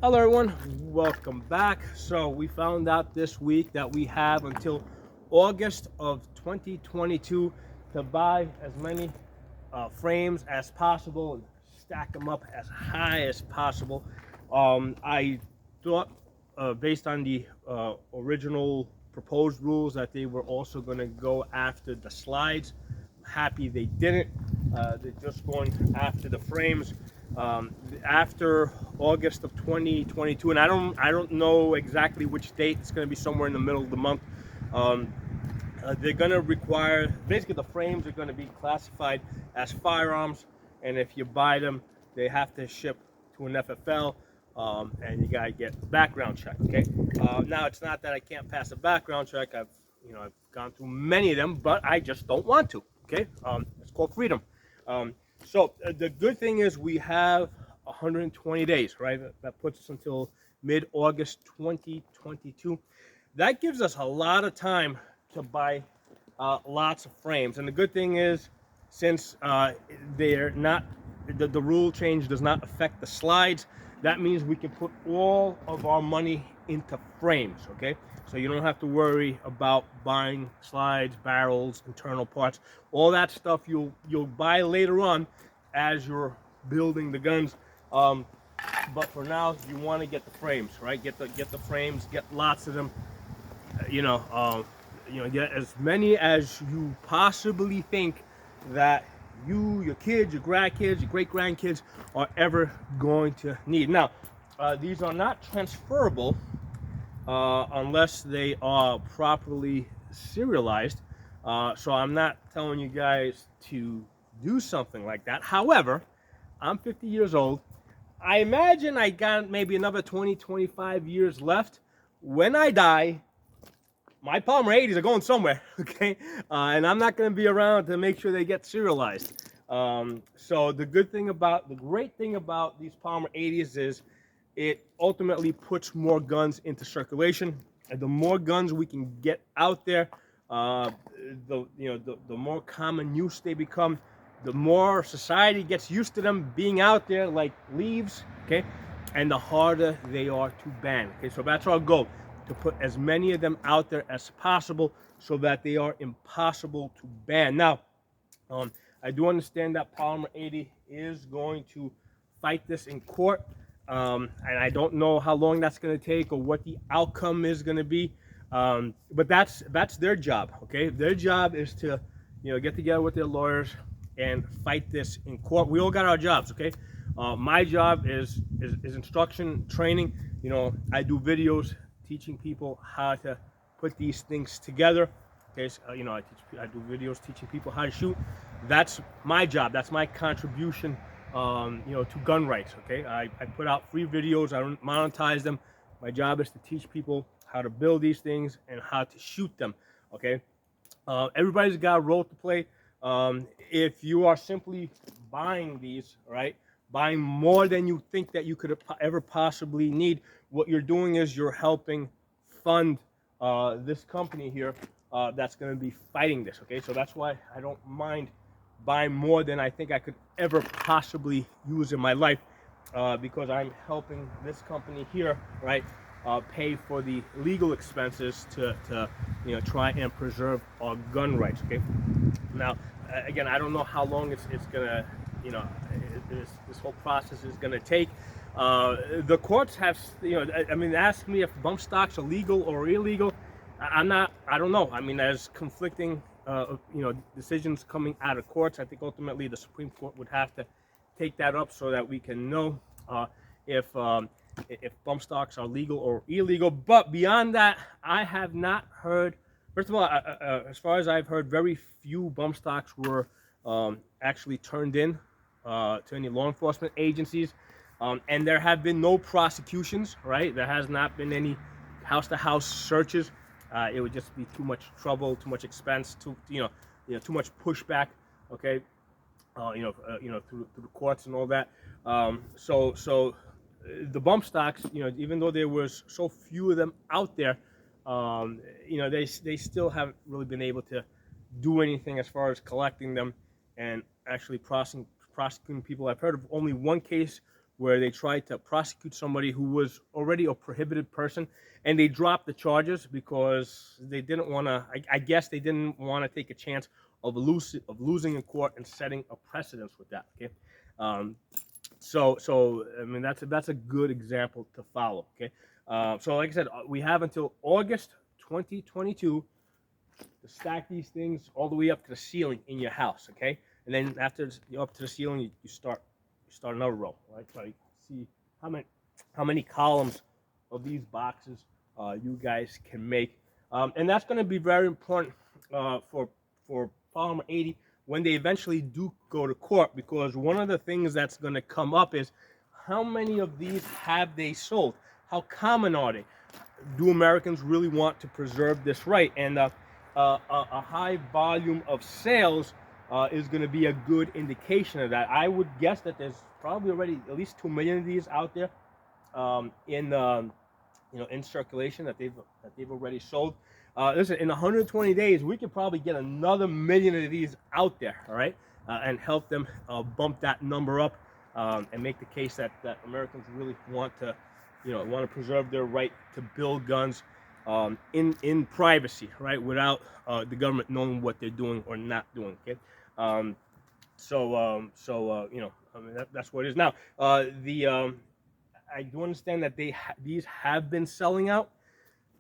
Hello everyone, welcome back. So we found out this week that we have until August of 2022 to buy as many frames as possible and stack them up as high as possible. I thought, based on the original proposed rules, that they were also going to go after the slides. I'm happy they didn't. They're just going after the frames. After August of 2022, and I don't know exactly which date. It's going to be somewhere in the middle of the month. They're going to require, basically the frames are going to be classified as firearms, and if you buy them, they have to ship to an FFL, and you got to get the background check. Okay. Now it's not that I can't pass a background check. I've gone through many of them, but I just don't want to. Okay. It's called freedom. So the good thing is we have 120 days, right? That puts us until mid-August 2022. That gives us a lot of time to buy lots of frames. And the good thing is, since they're not, the rule change does not affect the slides, that means we can put all of our money into frames, okay? So you don't have to worry about buying slides, barrels, internal parts. All that stuff you'll buy later on as you're building the guns. But for now, you want to get the frames, right? Get the frames, get lots of them. Get as many as you possibly think that you, your kids, your grandkids, your great grandkids are ever going to need. Now, these are not transferable unless they are properly serialized. So I'm not telling you guys to do something like that. However, I'm 50 years old. I imagine I got maybe another 20, 25 years left. When I die, my Palmer 80s are going somewhere, okay? And I'm not going to be around to make sure they get serialized. So the great thing about these Palmer 80s is it ultimately puts more guns into circulation. And the more guns we can get out there, the more common use they become. The more society gets used to them being out there like leaves, okay? And the harder they are to ban, okay? So that's our goal, to put as many of them out there as possible so that they are impossible to ban. Now, I do understand that Palmer 80 is going to fight this in court, and I don't know how long that's going to take or what the outcome is going to be, but that's their job, okay? Their job is to, get together with their lawyers and fight this in court. We all got our jobs, okay? My job is instruction, training. I do videos teaching people how to put these things together. Okay, so, I do videos teaching people how to shoot. That's my job. That's my contribution, to gun rights. Okay, I put out free videos. I don't monetize them. My job is to teach people how to build these things and how to shoot them. Okay, everybody's got a role to play. If you are simply buying these, right, buying more than you think that you could ever possibly need, what you're doing is you're helping fund this company here that's going to be fighting this, okay? So that's why I don't mind buying more than I think I could ever possibly use in my life, because I'm helping this company here, right, pay for the legal expenses to try and preserve our gun rights, okay? Now, again, I don't know how long it's gonna, this whole process is gonna take. The courts have, ask me if bump stocks are legal or illegal. I don't know. I mean, there's conflicting, decisions coming out of courts. I think ultimately the Supreme Court would have to take that up so that we can know if bump stocks are legal or illegal. But beyond that, I have not heard. First of all, as far as I've heard, very few bump stocks were actually turned in to any law enforcement agencies, and there have been no prosecutions. Right? There has not been any house-to-house searches. It would just be too much trouble, too much expense, too much pushback. Okay, through the courts and all that. So the bump stocks, even though there was so few of them out there, they still haven't really been able to do anything as far as collecting them and actually prosecuting people. I've heard of only one case where they tried to prosecute somebody who was already a prohibited person, and they dropped the charges because they didn't want to. I guess they didn't want to take a chance of losing in court and setting a precedence with that. Okay, so I mean that's a good example to follow. Okay, so like I said, we have until August 2022 to stack these things all the way up to the ceiling in your house. Okay, and then after you're up to the ceiling, you start another row. Right, so you see how many columns of these boxes you guys can make, and that's going to be very important for Farmer 80 when they eventually do go to court, because one of the things that's going to come up is how many of these have they sold? How common are they? Do Americans really want to preserve this right? And a high volume of sales is going to be a good indication of that. I would guess that there's probably already at least 2 million of these out there in circulation that they've already sold. Listen, in 120 days, we could probably get another 1 million of these out there, all right, and help them bump that number up and make the case that Americans really want to preserve their right to build guns in privacy, right, without the government knowing what they're doing or not doing. Okay, I mean that's what it is now. I do understand that these have been selling out,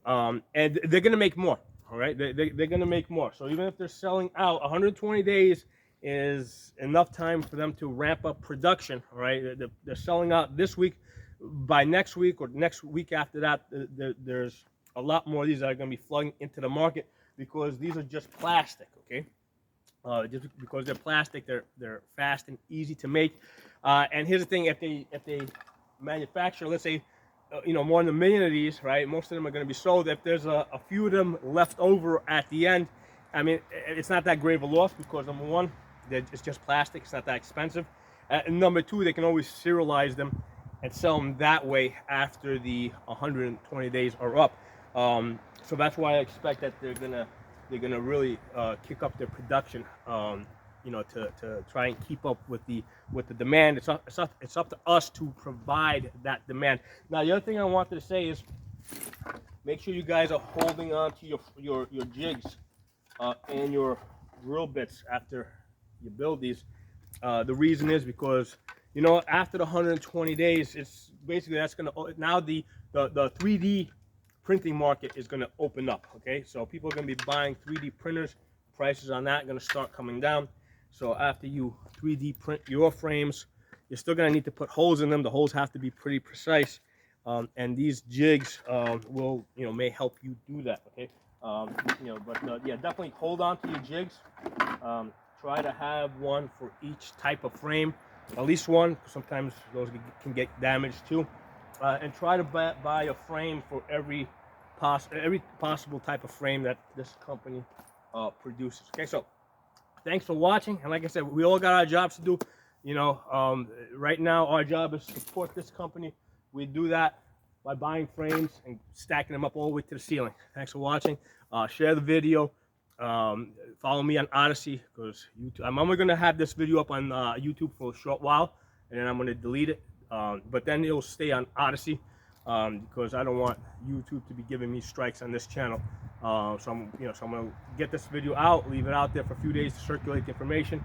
and they're going to make more. All right, they're going to make more. So even if they're selling out, 120 days is enough time for them to ramp up production. All right, they're selling out this week. By next week or next week after that, there's a lot more of these that are going to be flooding into the market, because these are just plastic. Okay, just because they're plastic, they're fast and easy to make. And here's the thing: if they manufacture, let's say, more than 1 million of these, right? Most of them are going to be sold. If there's a few of them left over at the end, I mean, it's not that great of a loss, because number one, it's just plastic. It's not that expensive. And number two, they can always serialize them and sell them that way after the 120 days are up. So that's why I expect that they're gonna really kick up their production. To try and keep up with the demand. It's up to us to provide that demand. Now, the other thing I wanted to say is, make sure you guys are holding on to your jigs and your drill bits after you build these. The reason is because after the 120 days, it's basically now the 3D printing market is going to open up. Okay, so people are going to be buying 3D printers. Prices on that are going to start coming down. So after you 3D print your frames, you're still going to need to put holes in them. The holes have to be pretty precise, and these jigs may help you do that. Okay, yeah, definitely hold on to your jigs. Try to have one for each type of frame, at least one. Sometimes those can get damaged too, and try to buy a frame for every possible type of frame that this company produces. Okay, so thanks for watching, and like I said, we all got our jobs to do. Right now our job is to support this company. We do that by buying frames and stacking them up all the way to the ceiling. Thanks for watching. Share the video. Follow me on Odyssey, because I'm only going to have this video up on YouTube for a short while, and then I'm going to delete it. But then it'll stay on Odyssey, because I don't want YouTube to be giving me strikes on this channel. So I'm going to get this video out, leave it out there for a few days to circulate the information,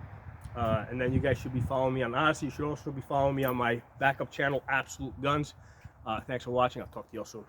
and then you guys should be following me on Odyssey. You should also be following me on my backup channel, Absolute Guns. Thanks for watching. I'll talk to you all soon.